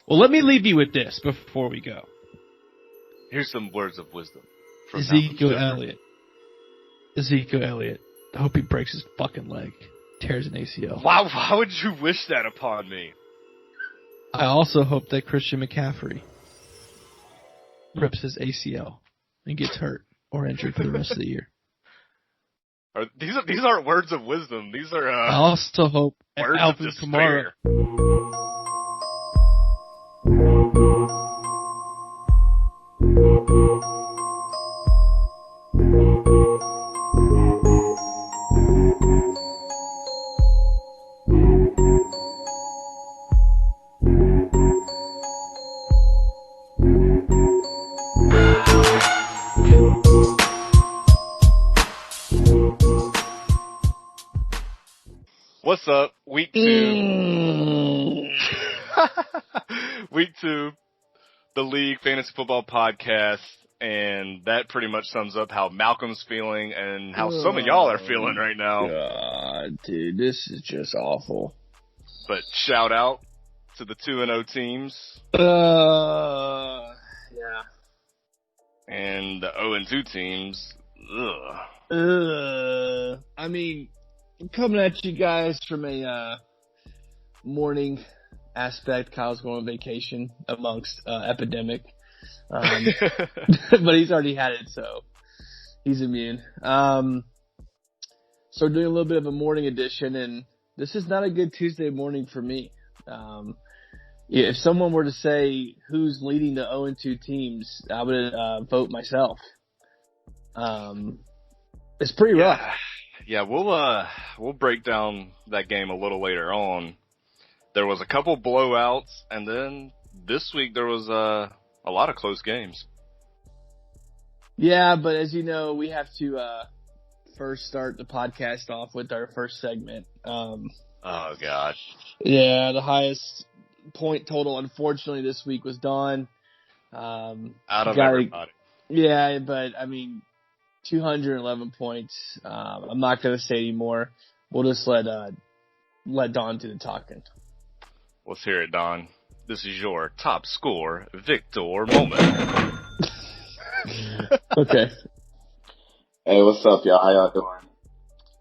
Well, let me leave you with this before we go. Here's some words of wisdom from Ezekiel Elliott. I hope he breaks his fucking leg, tears an ACL. Why would you wish that upon me? I also hope that Christian McCaffrey rips his ACL and gets hurt or injured for the rest of the year. These aren't words of wisdom. These are. I also hope words Alvin of Kamara. What's up? Week 2. Week 2, the League Fantasy Football Podcast, and that pretty much sums up how Malcolm's feeling and how some of y'all are feeling right now. God, dude, this is just awful. But shout out to the 2-0 teams. Yeah. And the 0-2 teams. I mean, coming at you guys from a morning aspect, Kyle's going on vacation amongst epidemic. But he's already had it, so he's immune. So we're doing a little bit of a morning edition, and this is not a good Tuesday morning for me. If someone were to say who's leading the 0-2 teams, I would vote myself. It's pretty rough. Yeah, we'll break down that game a little later on. There was a couple blowouts, and then this week there was a lot of close games. Yeah, but as you know, we have to first start the podcast off with our first segment. Oh, God. Yeah, the highest point total, unfortunately, this week was Don. Out of everybody. Yeah, but, I mean, 211 points. I'm not going to say anymore. We'll just let Don do the talking. Let's hear it, Don. This is your top score Victor moment. Okay. Hey, what's up, y'all? How y'all doing?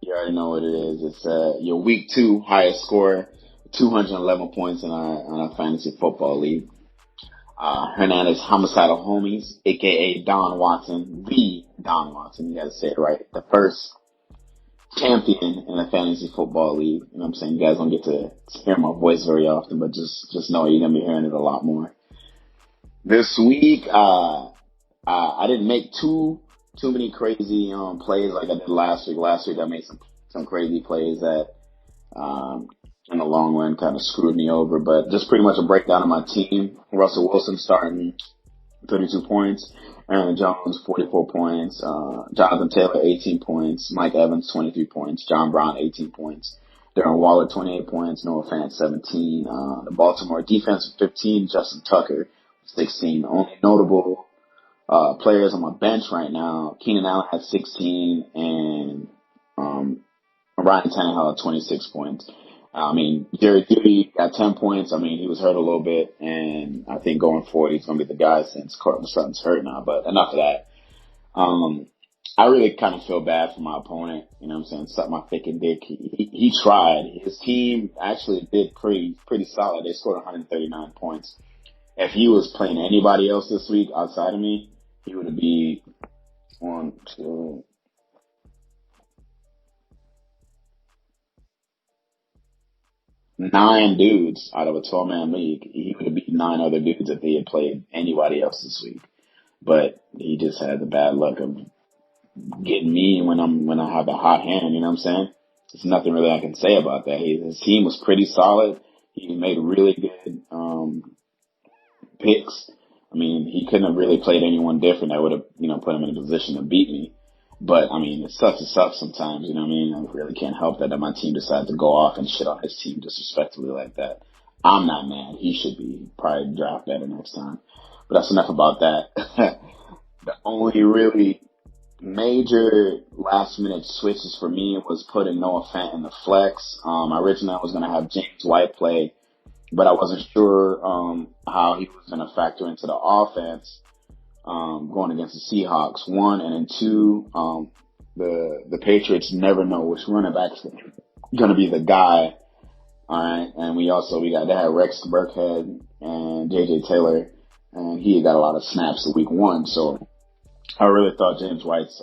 You already know what it is. It's your week 2 highest score, 211 points in our fantasy football league. Hernandez Homicidal Homies, aka Don Watson, the Don Watson. You gotta say it right. The first champion in the fantasy football league. You know what I'm saying? You guys don't get to hear my voice very often, but just know you're gonna be hearing it a lot more. This week, I didn't make too many crazy plays like I did last week. Last week I made some crazy plays that in the long run kind of screwed me over. But just pretty much a breakdown of my team. Russell Wilson starting 32 points. Aaron Jones, 44 points. Jonathan Taylor, 18 points. Mike Evans, 23 points. John Brown, 18 points. Darren Waller, 28 points. Noah Fant, 17. The Baltimore defense, 15. Justin Tucker, 16. The only notable players on my bench right now, Keenan Allen had 16, and Ryan Tannehill had 26 points. I mean, Jerry Jeudy got 10 points. I mean, he was hurt a little bit, and I think going forward he's going to be the guy since Courtland Sutton's hurt now. But enough of that. I really kind of feel bad for my opponent. You know what I'm saying? Suck my thick and dick. He tried. His team actually did pretty solid. They scored 139 points. If he was playing anybody else this week outside of me, he would be 1, 2, 9 dudes out of a 12-man league. He would have beaten 9 other dudes if he had played anybody else this week. But he just had the bad luck of getting me when I have a hot hand. You know what I'm saying? There's nothing really I can say about that. His team was pretty solid. He made really good picks. I mean, he couldn't have really played anyone different that would have, put him in a position to beat me. But, I mean, it sucks sometimes, you know what I mean? I really can't help that my team decided to go off and shit on his team disrespectfully like that. I'm not mad. He should be probably draft better next time. But that's enough about that. The only really major last-minute switches for me was putting Noah Fant in the flex. Originally I was going to have James White play but I wasn't sure how he was going to factor into the offense going against the Seahawks. One, and then two, the Patriots never know which running back's going to be the guy. All right, and they had Rex Burkhead and J.J. Taylor, and he got a lot of snaps in week one. So I really thought James White's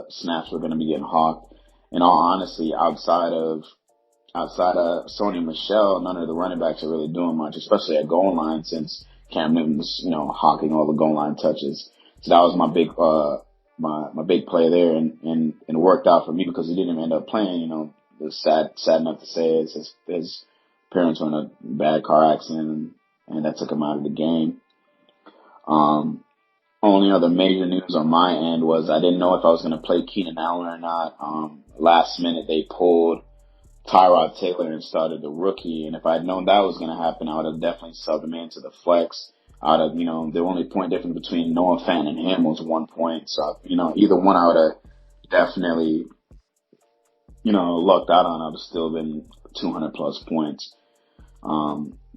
snaps were going to be getting hawked. In all honesty, outside of Sony Michel, none of the running backs are really doing much, especially at goal line, since Cam Newton was, hawking all the goal line touches. So that was my big my big play there, and it worked out for me because he didn't even end up playing. It was sad enough to say his parents were in a bad car accident, and that took him out of the game. Only other major news on my end was I didn't know if I was going to play Keenan Allen or not. Last minute they pulled Tyrod Taylor and started the rookie, and if I'd known that was going to happen, I would have definitely subbed him into the flex. The only point difference between Noah Fant and him was 1 point, so either one I would have definitely lucked out on. I would have still been 200 plus points.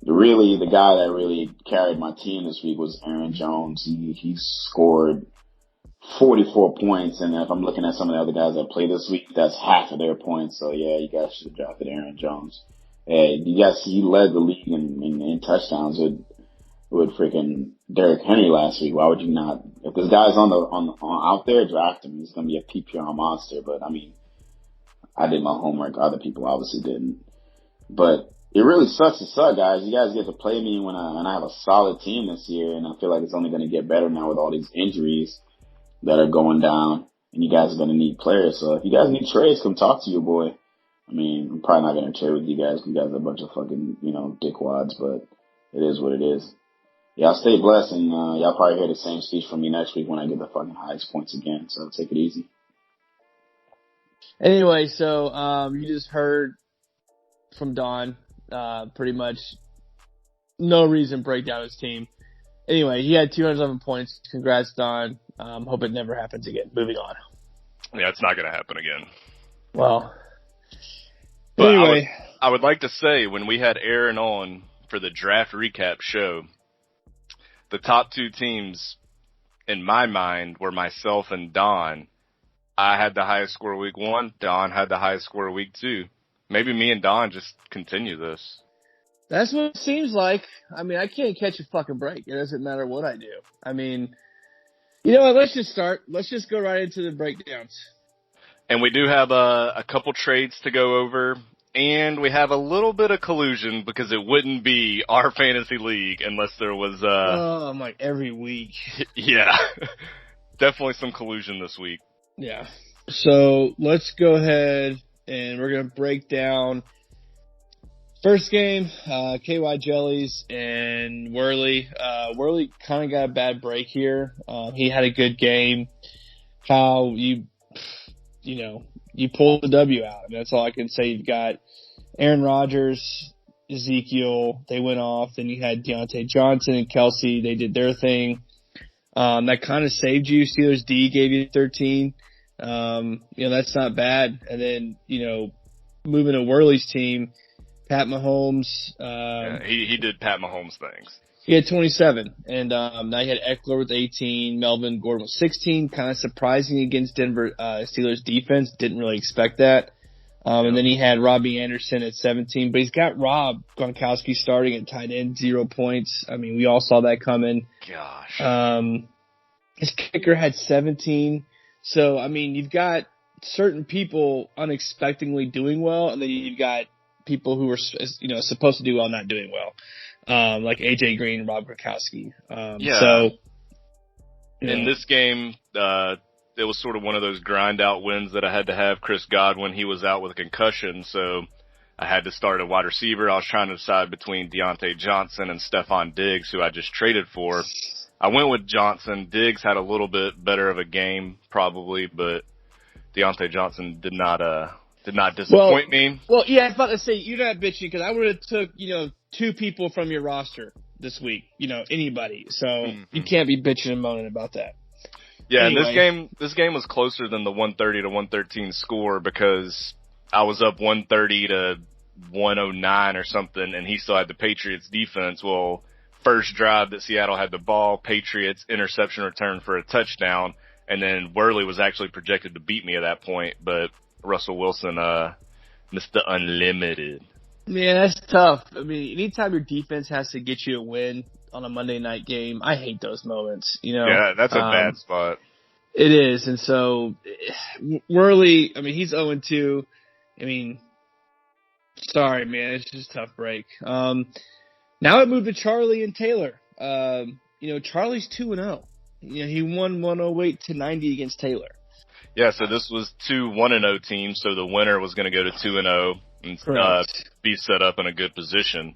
Really, the guy that really carried my team this week was Aaron Jones. He scored 44 points, and if I'm looking at some of the other guys that play this week, that's half of their points. So yeah, you guys should have drafted Aaron Jones. Hey, he led the league in touchdowns with freaking Derrick Henry last week. Why would you not? If this guy's out there, draft him. He's gonna be a PPR monster. But I mean, I did my homework. Other people obviously didn't. But it really sucks to suck, guys. You guys get to play me when I have a solid team this year, and I feel like it's only going to get better now with all these injuries that are going down, and you guys are going to need players. So if you guys need trades, come talk to your boy. I mean, I'm probably not going to trade with you guys because you guys are a bunch of fucking, dickwads, but it is what it is. Y'all stay blessed, and y'all probably hear the same speech from me next week when I get the fucking highest points again. So take it easy. Anyway, so you just heard from Don. Pretty much no reason to break down his team. Anyway, he had 211 points. Congrats, Don. Hope it never happens again. Moving on. Yeah, it's not going to happen again. Well, but anyway. I would like to say when we had Aaron on for the draft recap show, the top two teams in my mind were myself and Don. I had the highest score week one. Don had the highest score week two. Maybe me and Don just continue this. That's what it seems like. I mean, I can't catch a fucking break. It doesn't matter what I do. I mean, you know what? Let's just start. Let's just go right into the breakdowns. And we do have a couple trades to go over. And we have a little bit of collusion because it wouldn't be our fantasy league unless there was I'm like every week. Yeah. Definitely some collusion this week. Yeah. So let's go ahead. And we're going to break down first game, KY Jellies and Worley. Worley kind of got a bad break here. He had a good game. Kyle, you pulled the W out. I mean, that's all I can say. You've got Aaron Rodgers, Ezekiel. They went off. Then you had Deontay Johnson and Kelsey. They did their thing. That kind of saved you. Steelers D gave you 13. That's not bad. And then, moving to Worley's team, Pat Mahomes, he did Pat Mahomes things. He had 27. And, now you had Eckler with 18, Melvin Gordon with 16, kind of surprising against Denver, Steelers defense. Didn't really expect that. And then he had Robbie Anderson at 17, but he's got Rob Gronkowski starting at tight end, 0 points. I mean, we all saw that coming. Gosh. His kicker had 17. So, I mean, you've got certain people unexpectedly doing well, and then you've got people who are, supposed to do well not doing well, like AJ Green and Rob Gronkowski. So, in this game, it was sort of one of those grind out wins that I had to have Chris Godwin. He was out with a concussion, so I had to start a wide receiver. I was trying to decide between Deontay Johnson and Stephon Diggs, who I just traded for. I went with Johnson. Diggs had a little bit better of a game, probably, but Deontay Johnson did not disappoint me. Well, yeah, I was about to say, you're not bitching, because I would have took, two people from your roster this week, anybody. So you can't be bitching and moaning about that. Yeah, anyway. And this game was closer than the 130 to 113 score because I was up 130 to 109 or something, and he still had the Patriots defense. Well, first drive that Seattle had the ball, Patriots interception return for a touchdown, and then Worley was actually projected to beat me at that point, but Russell Wilson, Mr. Unlimited. Man, that's tough. I mean, anytime your defense has to get you a win on a Monday night game, I hate those moments, you know. Yeah, that's a bad spot. It is, and so Worley, I mean, he's 0-2. I mean, sorry, man, it's just a tough break. Now I move to Charlie and Taylor. You know, Charlie's 2-0. You know, he won 108-90 against Taylor. Yeah, so this was 2 1-0 teams, so the winner was going to go to 2-0 and be set up in a good position.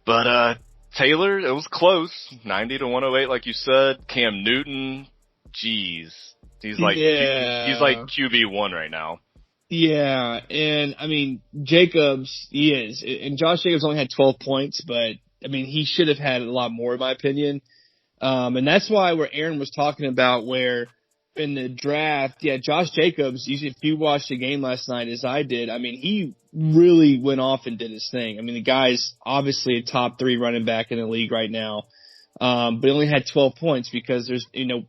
But Taylor, it was close, 90-108, like you said. Cam Newton, geez, he's like QB1 right now. Yeah, and I mean Jacobs, he is, and Josh Jacobs only had 12 points, but I mean he should have had a lot more in my opinion. And that's why where Aaron was talking about where in the draft, yeah, Josh Jacobs, if you watched the game last night as I did, I mean, he really went off and did his thing. I mean, the guy's obviously a top 3 running back in the league right now. But he only had 12 points because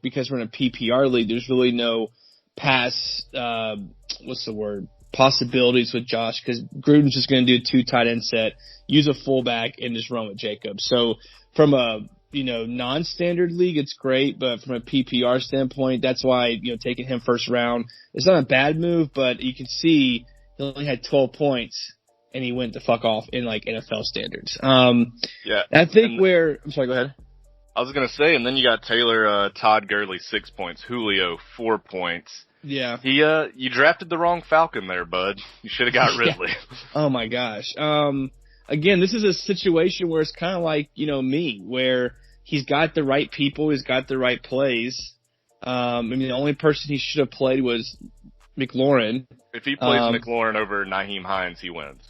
because we're in a PPR league, there's really no possibilities with Josh because Gruden's just going to do a 2 tight end set, use a fullback, and just run with Jacobs. So from a non-standard league, it's great, but from a PPR standpoint, that's why, taking him first round, it's not a bad move, but you can see he only had 12 points and he went the fuck off in like NFL standards. Yeah. I think I'm sorry, go ahead. I was going to say, and then you got Taylor, Todd Gurley, 6 points, Julio, 4 points. Yeah. You drafted the wrong Falcon there, bud. You should have got Ridley. Yeah. Oh my gosh. Again, this is a situation where it's kind of like, me, where he's got the right people, he's got the right plays. I mean, the only person he should have played was McLaurin. If he plays McLaurin over Nyheim Hines, he wins.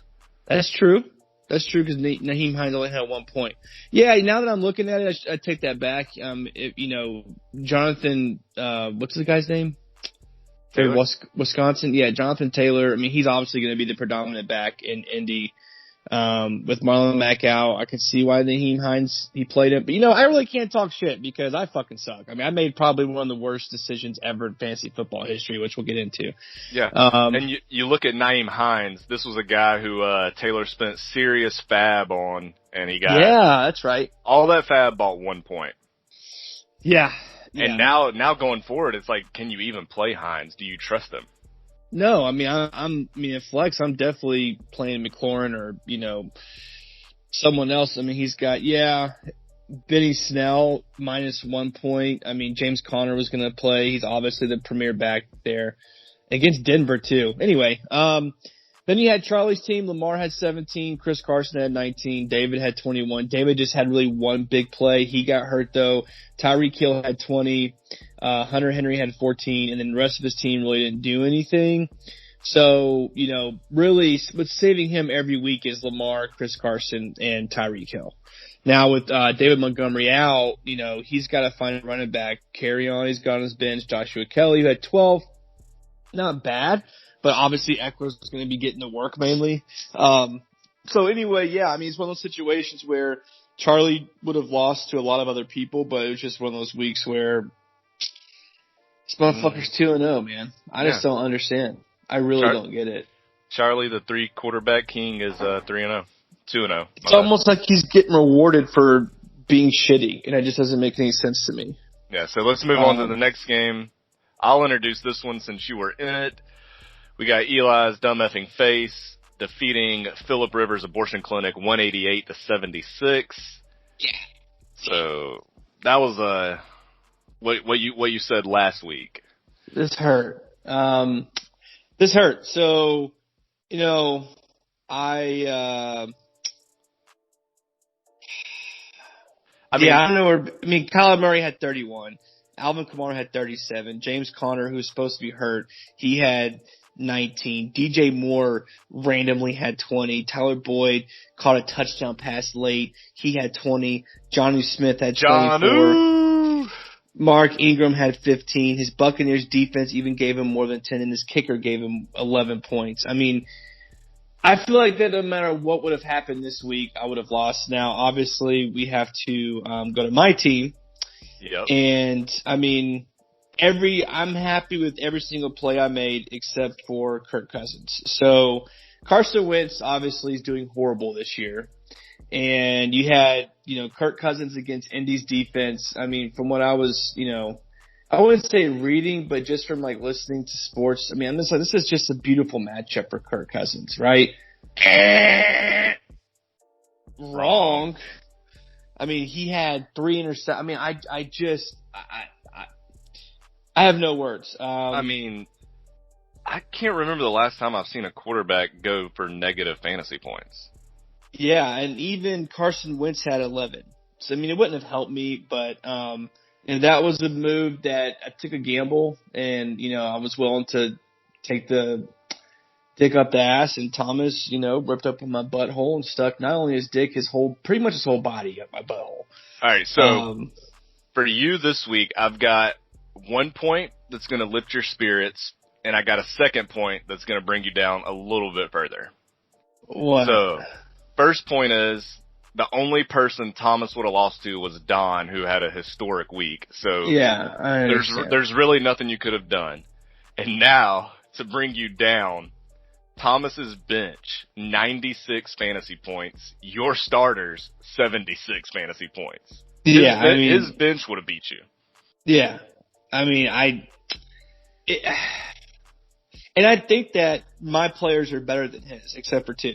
That's true. That's true because Nyheim Hines only had 1 point. Yeah, now that I'm looking at it, I take that back. Jonathan, what's the guy's name? Taylor? Wisconsin. Yeah, Jonathan Taylor. I mean, he's obviously going to be the predominant back in Indy. With Marlon Mack out, I can see why Nyheim Hines, he played it. But, I really can't talk shit because I fucking suck. I mean, I made probably one of the worst decisions ever in fantasy football history, which we'll get into. Yeah. And you look at Nyheim Hines, this was a guy who Taylor spent serious fab on, and he got... Yeah, that's right. All that fab bought 1 point. Yeah. And now going forward, it's like, can you even play Hines? Do you trust him? No, I mean, at flex, I'm definitely playing McLaurin or, someone else. I mean, he's got, Benny Snell minus 1 point. I mean, James Conner was going to play. He's obviously the premier back there against Denver too. Anyway, then you had Charlie's team. Lamar had 17. Chris Carson had 19. David had 21. David just had really one big play. He got hurt though. Tyreek Hill had 20. Hunter Henry had 14, and then the rest of his team really didn't do anything. So, really what's saving him every week is Lamar, Chris Carson, and Tyreek Hill. Now with David Montgomery out, he's got to find a running back. Carry on, he's got on his bench. Joshua Kelly, who had 12. Not bad, but obviously Eckler's going to be getting the work mainly. So anyway, it's one of those situations where Charlie would have lost to a lot of other people, but it was just one of those weeks where this motherfucker's 2-0, man. I just don't understand. I really don't get it. Charlie, the 3 quarterback king, is 3-0. 2-0. It's almost like he's getting rewarded for being shitty, and it just doesn't make any sense to me. Yeah, so let's move on to the next game. I'll introduce this one since you were in it. We got Eli's dumb effing face defeating Phillip Rivers Abortion Clinic 188-76. Yeah. So that was what you said last week. This hurt. This hurt. So, I don't know where. Kyler Murray had 31. Alvin Kamara had 37. James Conner, who was supposed to be hurt, he had 19. DJ Moore randomly had 20. Tyler Boyd caught a touchdown pass late. He had 20. Jonnu Smith had 24. Mark Ingram had 15. His Buccaneers defense even gave him more than 10, and his kicker gave him 11 points. I mean, I feel like that no matter what would have happened this week, I would have lost. Now, obviously, we have to go to my team. Yep. And, I mean, I'm happy with every single play I made except for Kirk Cousins. So, Carson Wentz obviously is doing horrible this year. And you had, Kirk Cousins against Indy's defense. I mean, from what I was, I wouldn't say reading, but just from listening to sports, I mean, this is just a beautiful matchup for Kirk Cousins, right? Wrong. I mean, he had 3 interceptions. I mean, I have no words. I mean, I can't remember the last time I've seen a quarterback go for negative fantasy points. Yeah, and even Carson Wentz had 11. So, I mean, it wouldn't have helped me, but and that was a move that I took a gamble, and, I was willing to take the dick up the ass, and Thomas, ripped open my butthole and stuck not only his dick, pretty much his whole body up my butthole. All right, so for you this week, I've got 1 point that's going to lift your spirits, and I got a second point that's going to bring you down a little bit further. What? So, first point is, the only person Thomas would have lost to was Don, who had a historic week. So yeah, there's really nothing you could have done. And now, to bring you down, Thomas's bench, 96 fantasy points. Your starters, 76 fantasy points. His bench would have beat you. Yeah. I mean, and I think that my players are better than his, except for 2.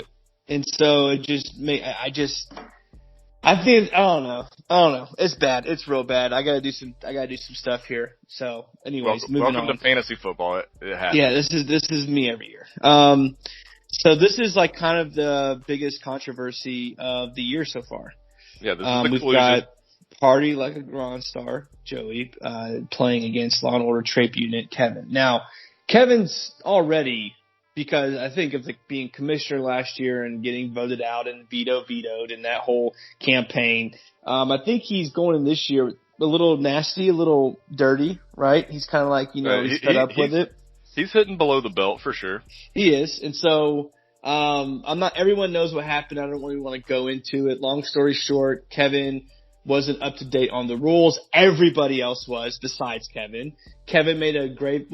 And so it just I don't know. It's bad. It's real bad. I gotta do some stuff here. So anyways, moving on. Welcome to fantasy football. It happens. Yeah, this is me every year. So this is kind of the biggest controversy of the year so far. Yeah, this is the we've got Party Like a Grand Star, Joey, playing against Law and Order Trape Unit, Kevin. Now, Kevin's already, because I think of being commissioner last year and getting voted out and vetoed and that whole campaign. I think he's going in this year a little nasty, a little dirty, right? He's kind of he's fed up with it. He's hitting below the belt for sure. He is. And so, everyone knows what happened. I don't really want to go into it. Long story short, Kevin wasn't up to date on the rules. Everybody else was besides Kevin. Joey made a great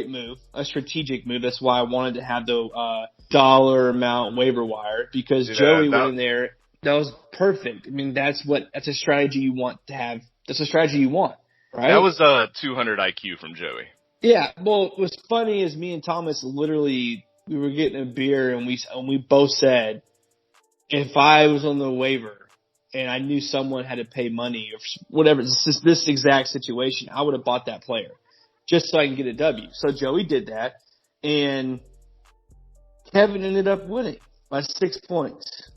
move, a strategic move. That's why I wanted to have the dollar amount waiver wire, because Joey went in there. That was perfect. I mean, that's a strategy you want to have. That's a strategy you want, right? That was 200 IQ from Joey. Yeah. Well, what's funny is me and Thomas literally, we were getting a beer and we both said, if I was on the waiver and I knew someone had to pay money or whatever, this exact situation, I would have bought that player just so I can get a W. So Joey did that, and Kevin ended up winning by 6 points.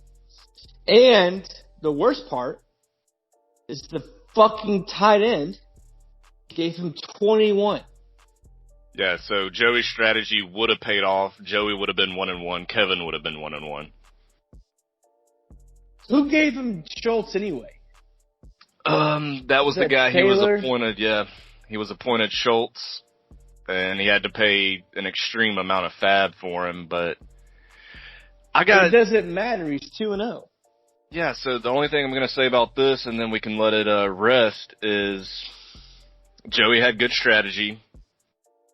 And the worst part is the fucking tight end gave him 21. Yeah, so Joey's strategy would have paid off. Joey would have been 1-1. Kevin would have been 1-1. Who gave him Schultz anyway? That was the guy. Taylor? He was appointed. Yeah, he was appointed Schultz, and he had to pay an extreme amount of fab for him. But it doesn't matter. He's 2-0. Yeah. So the only thing I'm going to say about this, and then we can let it rest, is Joey had good strategy.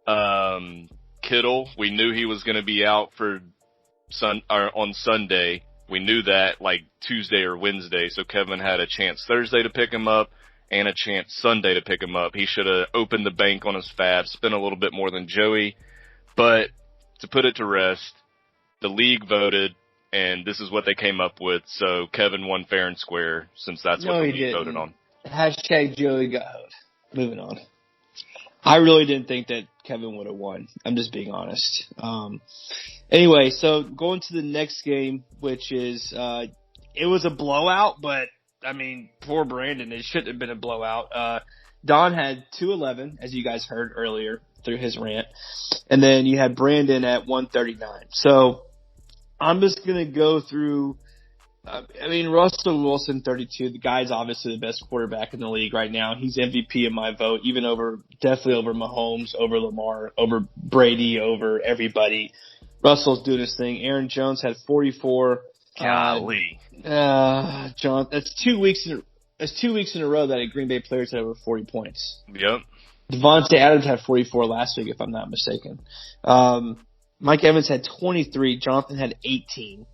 Kittle, we knew he was going to be out on Sunday. We knew that Tuesday or Wednesday, so Kevin had a chance Thursday to pick him up and a chance Sunday to pick him up. He should have opened the bank on his fab, spent a little bit more than Joey. But to put it to rest, the league voted, and this is what they came up with. So Kevin won fair and square, since that's what the league voted on. Hashtag Joey got hoed. Moving on. I really didn't think that Kevin would have won. I'm just being honest. Anyway, so going to the next game, which is, it was a blowout, but I mean, poor Brandon. It shouldn't have been a blowout. Don had 211, as you guys heard earlier through his rant. And then you had Brandon at 139. So I'm just going to go through, Russell Wilson, 32. The guy's obviously the best quarterback in the league right now. He's MVP in my vote, definitely over Mahomes, over Lamar, over Brady, over everybody. Russell's doing his thing. Aaron Jones had 44. Golly. John, that's 2 weeks in a row that a Green Bay player's had over 40 points. Yep. Devontae Adams had 44 last week, if I'm not mistaken. Mike Evans had 23. Jonathan had 18.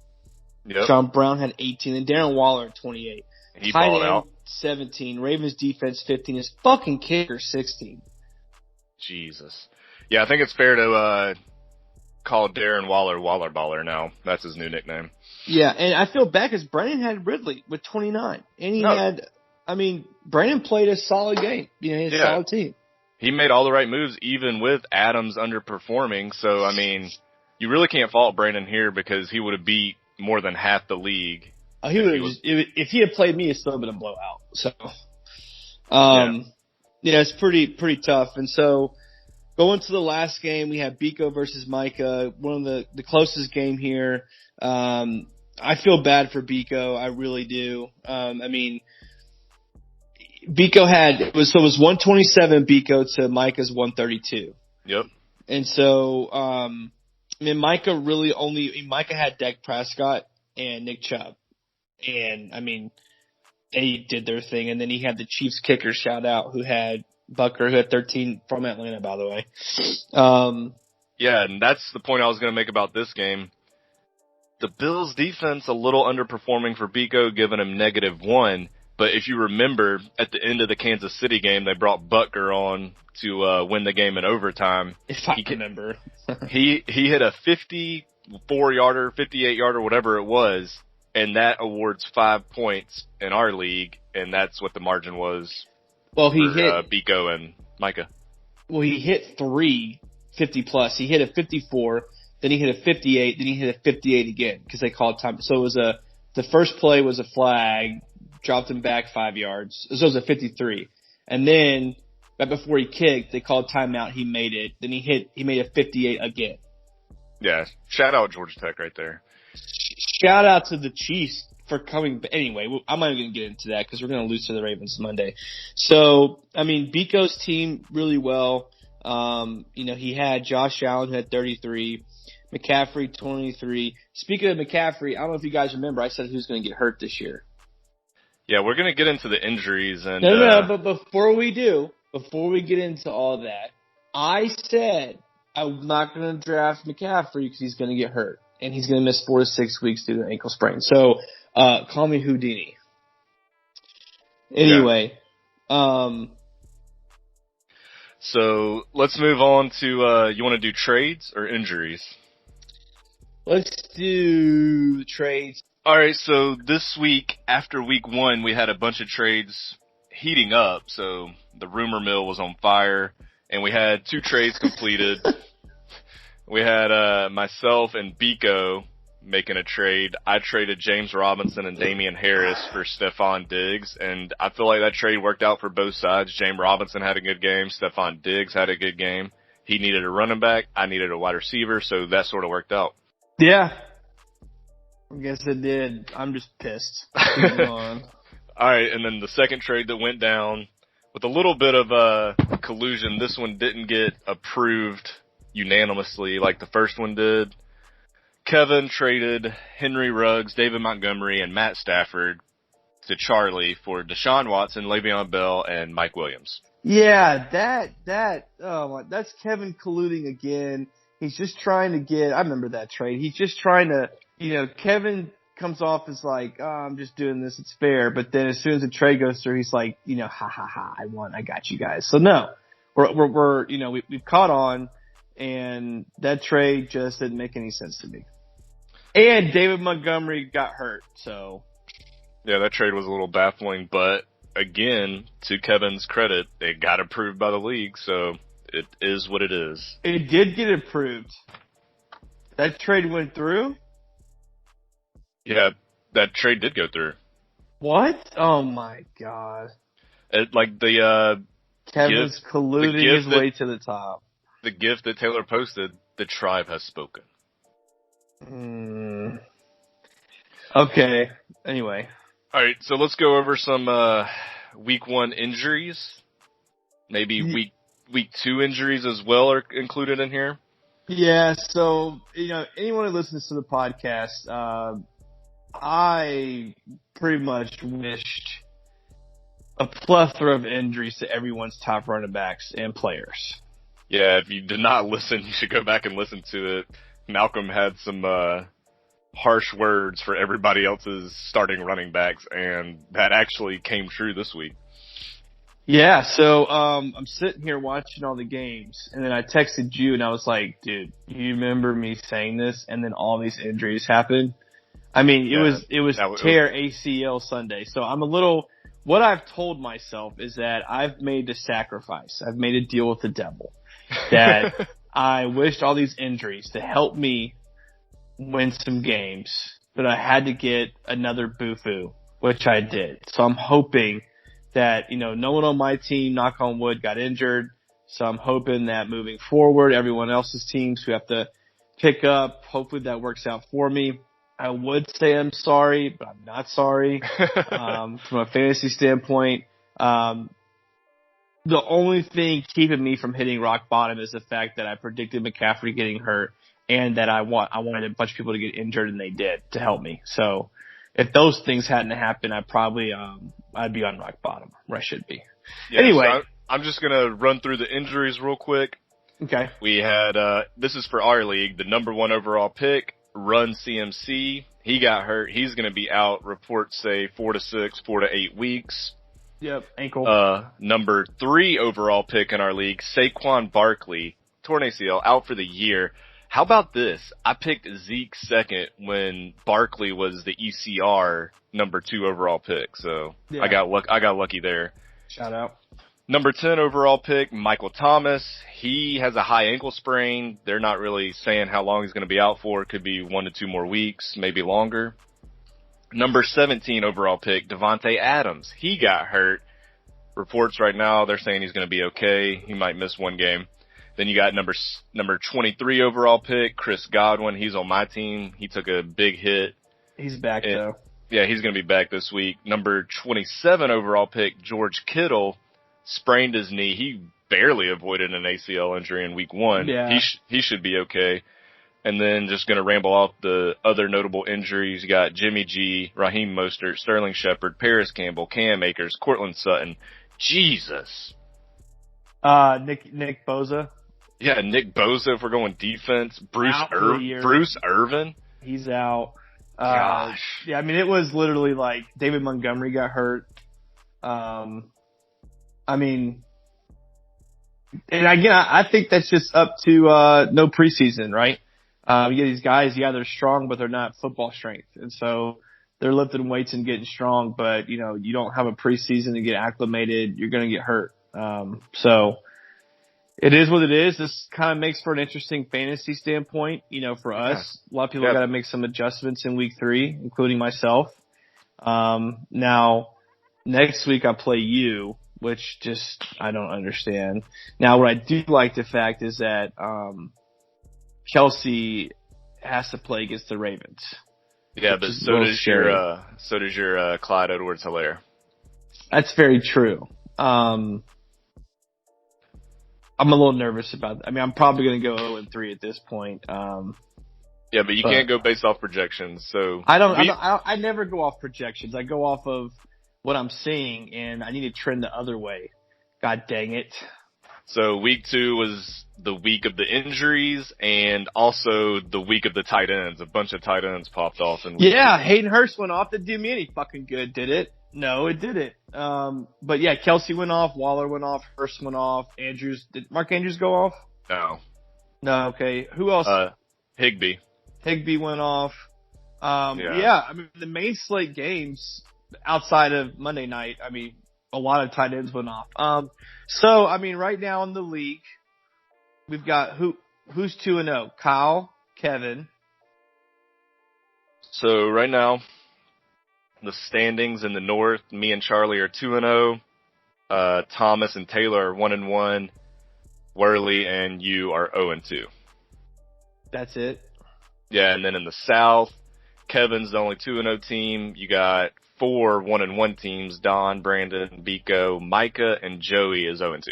Yep. John Brown had 18. And Darren Waller had 28. He Tight balled end, out. 17. Ravens defense, 15. His fucking kicker, 16. Jesus. Yeah, I think it's fair to call Darren Waller Waller Baller now. That's his new nickname. Yeah, and I feel bad because Brandon had Ridley with 29. And Brandon played a solid game. He had a solid team. He made all the right moves even with Adams underperforming. So, you really can't fault Brandon here because he would have beat more than half the league. He would have if he had played me, it's still been a blowout. So, it's pretty tough. And so, going to the last game, we have Biko versus Micah, one of the closest game here. I feel bad for Biko. I really do. Biko it was 127 Biko to Micah's 132. Yep. And so, Micah had Dak Prescott and Nick Chubb. And, they did their thing. And then he had the Chiefs kicker shout out who had Bucker, who had 13 from Atlanta, by the way. Yeah, and that's the point I was going to make about this game. The Bills defense a little underperforming for Biko, giving him -1. But if you remember, at the end of the Kansas City game, they brought Butker on to win the game in overtime. If I remember. he hit a 54-yarder, 58-yarder, whatever it was, and that awards 5 points in our league, and that's what the margin was. Well, he for, hit Biko and Micah. Well, he hit 3 50-plus. He hit a 54, then he hit a 58, then he hit a 58 again because they called time. So it was the first play was a flag, dropped him back 5 yards. So it was a 53. And then right before he kicked, they called timeout. He made it. Then he made a 58 again. Yeah, shout out Georgia Tech right there. Shout out to the Chiefs for coming. Anyway, I'm not even going to get into that because we're going to lose to the Ravens Monday. So, Biko's team really well. He had Josh Allen who had 33, McCaffrey 23. Speaking of McCaffrey, I don't know if you guys remember, I said who's going to get hurt this year. Yeah, we're going to get into the injuries and. No, but before we get into all that, I said I'm not going to draft McCaffrey because he's going to get hurt. And he's going to miss 4 to 6 weeks due to an ankle sprain. So, call me Houdini. Anyway. Yeah. So, let's move on to, you want to do trades or injuries? Let's do trades. Alright, so this week, after week 1, we had a bunch of trades heating up. So, the rumor mill was on fire. And we had 2 trades completed. We had myself and Biko making a trade. I traded James Robinson and Damian Harris for Stephon Diggs, and I feel like that trade worked out for both sides. James Robinson had a good game. Stephon Diggs had a good game. He needed a running back. I needed a wide receiver, so that sort of worked out. Yeah. I guess it did. I'm just pissed. All right, and then the second trade that went down with a little bit of collusion. This one didn't get approved unanimously like the first one did. Kevin traded Henry Ruggs, David Montgomery, and Matt Stafford to Charlie for Deshaun Watson, Le'Veon Bell, and Mike Williams. Yeah, that's Kevin colluding again. He's just trying to I remember that trade. He's just trying to, Kevin comes off as like, I'm just doing this, it's fair. But then as soon as the trade goes through, he's like, I won, I got you guys. So no, we've caught on. And that trade just didn't make any sense to me. And David Montgomery got hurt, so. Yeah, that trade was a little baffling, but again, to Kevin's credit, it got approved by the league, so it is what it is. It did get approved. That trade went through? Yeah, that trade did go through. What? Oh my god. Kevin's colluding his way to the top. The gift that Taylor posted, the tribe has spoken. Okay. Anyway. All right, so let's go over some week 1 injuries. Maybe week 2 injuries as well are included in here. Yeah, so, anyone who listens to the podcast, I pretty much wished a plethora of injuries to everyone's top running backs and players. Yeah, if you did not listen, you should go back and listen to it. Malcolm had some harsh words for everybody else's starting running backs, and that actually came true this week. Yeah, so I'm sitting here watching all the games, and then I texted you, and I was like, dude, you remember me saying this? And then all these injuries happened. I mean, it was tear ACL Sunday. So I'm what I've told myself is that I've made the sacrifice. I've made a deal with the devil that I wished all these injuries to help me win some games, but I had to get another boo-foo, which I did. So I'm hoping that, no one on my team, knock on wood, got injured. So I'm hoping that moving forward, everyone else's teams who have to pick up, hopefully that works out for me. I would say I'm sorry, but I'm not sorry. From a fantasy standpoint, the only thing keeping me from hitting rock bottom is the fact that I predicted McCaffrey getting hurt and that I wanted a bunch of people to get injured, and they did to help me. So if those things hadn't happened, I'd probably I'd be on rock bottom where I should be. Yeah, anyway, so I'm just gonna run through the injuries real quick. Okay. We had this is for our league, the number 1 overall pick, Run CMC. He got hurt. He's gonna be out. Reports say 4 to 8 weeks. Yep, ankle. Number 3 overall pick in our league, Saquon Barkley, torn ACL, out for the year. How about this? I picked Zeke second when Barkley was the ECR number 2 overall pick. So yeah. I got lucky there. Shout out. Number 10 overall pick, Michael Thomas. He has a high ankle sprain. They're not really saying how long he's going to be out for. It could be 1 to 2 more weeks, maybe longer. Number 17 overall pick, Devontae Adams. He got hurt. Reports right now, they're saying he's going to be okay. He might miss 1 game. Then you got number 23 overall pick, Chris Godwin. He's on my team. He took a big hit. He's back though. Yeah, he's going to be back this week. Number 27 overall pick, George Kittle, sprained his knee. He barely avoided an ACL injury in week 1. Yeah. He should be okay. And then just going to ramble off the other notable injuries. You got Jimmy G, Raheem Mostert, Sterling Shepard, Paris Campbell, Cam Akers, Cortland Sutton. Jesus. Nick Bosa. Yeah, Nick Bosa if we're going defense. Bruce Irvin. He's out. Gosh. Yeah, I mean, it was literally like David Montgomery got hurt. I mean, and again, I think that's just up to no preseason, right? You get these guys, yeah, they're strong, but they're not football strength. And so they're lifting weights and getting strong, but, you don't have a preseason to get acclimated. You're going to get hurt. So it is what it is. This kind of makes for an interesting fantasy standpoint, for us. A lot of people got to make some adjustments in week 3, including myself. Now, next week I play you, which just I don't understand. Now, what I do like the fact is that Kelsey has to play against the Ravens. Yeah, but so does your Clyde Edwards-Helaire. That's very true. I'm a little nervous about that. I mean, I'm probably going to go 0-3 at this point. Yeah, but you can't go based off projections. So I never go off projections. I go off of what I'm seeing, and I need to trend the other way. God dang it. So week 2 was the week of the injuries and also the week of the tight ends. A bunch of tight ends popped off. Hayden Hurst went off. Didn't do me any fucking good, did it? No, it didn't. But yeah, Kelsey went off, Waller went off, Hurst went off, did Mark Andrews go off? No, okay. Who else? Higbee went off. Yeah, I mean, the main slate games outside of Monday night, I mean, a lot of tight ends went off. So, I mean, right now in the league, we've got who's 2-0? Kyle, Kevin. So right now, the standings in the North, me and Charlie are 2-0. Thomas and Taylor are 1-1. Worley and you are 0-2. That's it? Yeah, and then in the South, Kevin's the only 2-0 team. You got 4 1-1 teams: Don, Brandon, Biko, Micah, and Joey is 0-2.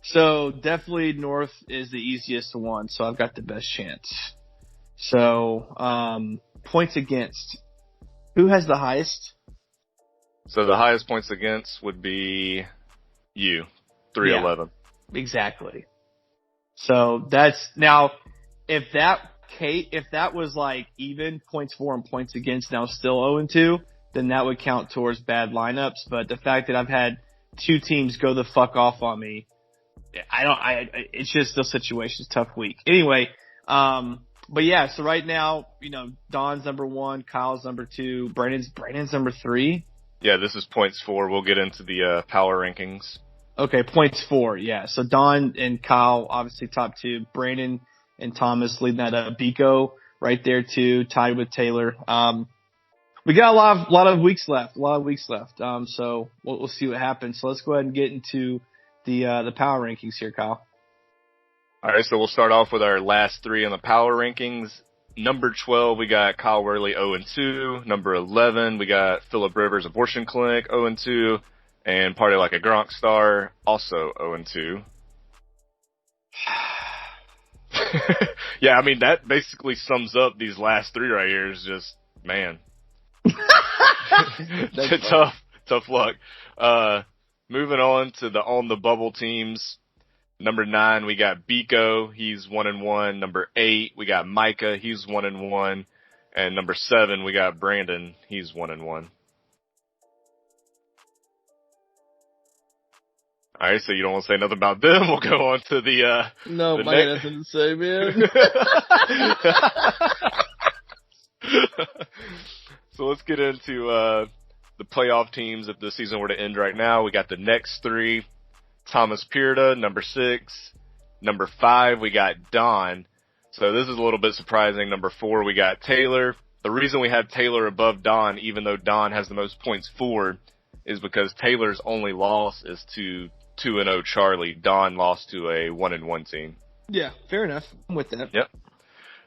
So definitely North is the easiest one, so I've got the best chance. So, points against. Who has the highest? So the highest points against would be you, 311. Yeah, exactly. So that's now, if that was like even points for and points against, now still 0-2, then that would count towards bad lineups. But the fact that I've had two teams go the fuck off on me, it's just those situations, tough week. Anyway, but yeah, so right now, Don's number 1, Kyle's number 2, Brandon's number 3. Yeah, this is points 4. We'll get into the power rankings. Okay, points 4, yeah. So Don and Kyle, obviously top 2. Brandon and Thomas leading that up. Biko right there too, tied with Taylor. We got a lot of weeks left. So we'll see what happens. So let's go ahead and get into the power rankings here, Kyle. All right, so we'll start off with our last 3 on the power rankings. Number 12, we got Kyle Worley 0-2. Number 11, we got Phillip Rivers Abortion Clinic 0-2. And Party Like a Gronk Star, also 0-2. Yeah, I mean, that basically sums up these last 3 right here. Is just, man. tough luck. Moving on to the on the bubble teams. Number 9, we got Biko. He's 1-1. Number 8, we got Micah. He's 1-1. And number 7, we got Brandon. He's 1-1. All right, so you don't want to say nothing about them. We'll go on to the no, the I got nothing to say, man. So let's get into the playoff teams if the season were to end right now. We got the next 3. Thomas Pierda, number 6. Number 5, we got Don. So this is a little bit surprising. Number 4, we got Taylor. The reason we have Taylor above Don, even though Don has the most points for, is because Taylor's only loss is to 2-0 Charlie. Don lost to a 1-1 team. Yeah, fair enough. I'm with that. Yep.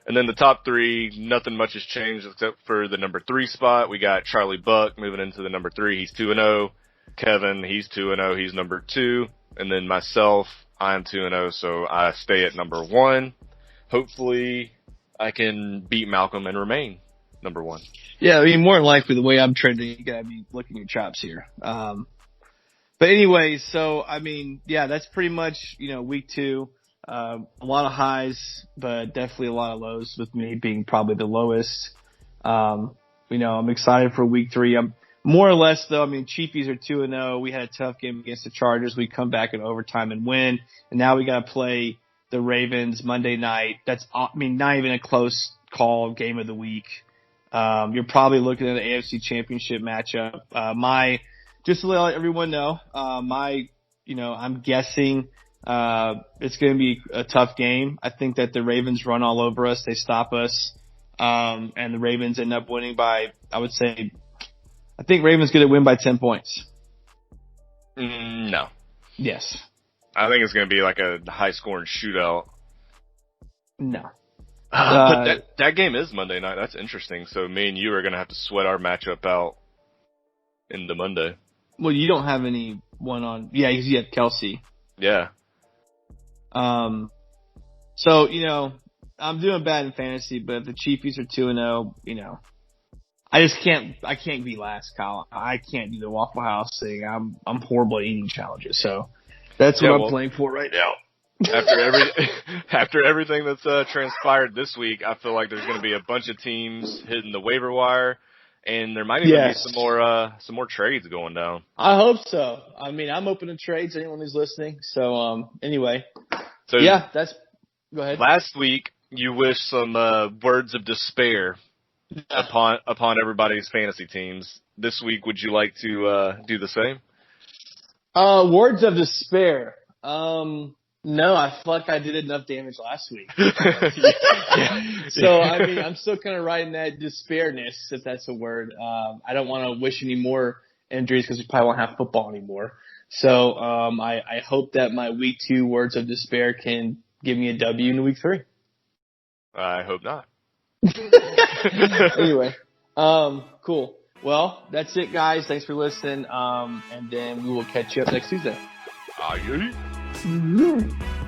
And then the top 3, nothing much has changed except for the number 3 spot. We got Charlie Buck moving into the number 3. He's 2-0. Kevin, he's 2-0. He's number 2. And then myself, I'm 2-0, so I stay at number 1. Hopefully, I can beat Malcolm and remain number 1. Yeah, I mean, more than likely, the way I'm trending, you gotta be licking your chops here. But anyway, so, I mean, yeah, that's pretty much, week 2. A lot of highs, but definitely a lot of lows, with me being probably the lowest. I'm excited for week 3. I'm more or less, though, I mean, Chiefs are 2-0. We had a tough game against the Chargers. We come back in overtime and win. And now we got to play the Ravens Monday night. That's, not even a close call game of the week. You're probably looking at an AFC Championship matchup. Just to let everyone know, I'm guessing it's going to be a tough game. I think that the Ravens run all over us. They stop us. And the Ravens end up winning by, I think Ravens going to win by 10 points. No. Yes. I think it's going to be like a high-scoring shootout. No. But that game is Monday night. That's interesting. So me and you are going to have to sweat our matchup out in the Monday. Well, you don't have anyone on. Yeah, you have Kelsey. Yeah. So, I'm doing bad in fantasy, but if the Chiefs are 2-0, I can't be last, Kyle. I can't do the Waffle House thing. I'm horrible at eating challenges. So that's what I'm playing for right now. After everything that's transpired this week, I feel like there's going to be a bunch of teams hitting the waiver wire, and there might even be some more trades going down. I hope so. I mean, I'm open to trades. Anyone who's listening. So anyway, go ahead. Last week you wished some words of despair upon everybody's fantasy teams. This week, would you like to do the same? Words of despair. No, I feel like I did enough damage last week. So, I mean, I'm still kind of riding that despairness, if that's a word. I don't want to wish any more injuries because we probably won't have football anymore. So, I hope that my week 2 words of despair can give me a W in week 3. I hope not. Anyway, cool. Well, that's it, guys. Thanks for listening. And then we will catch you up next Tuesday. Aye. Mm-hmm.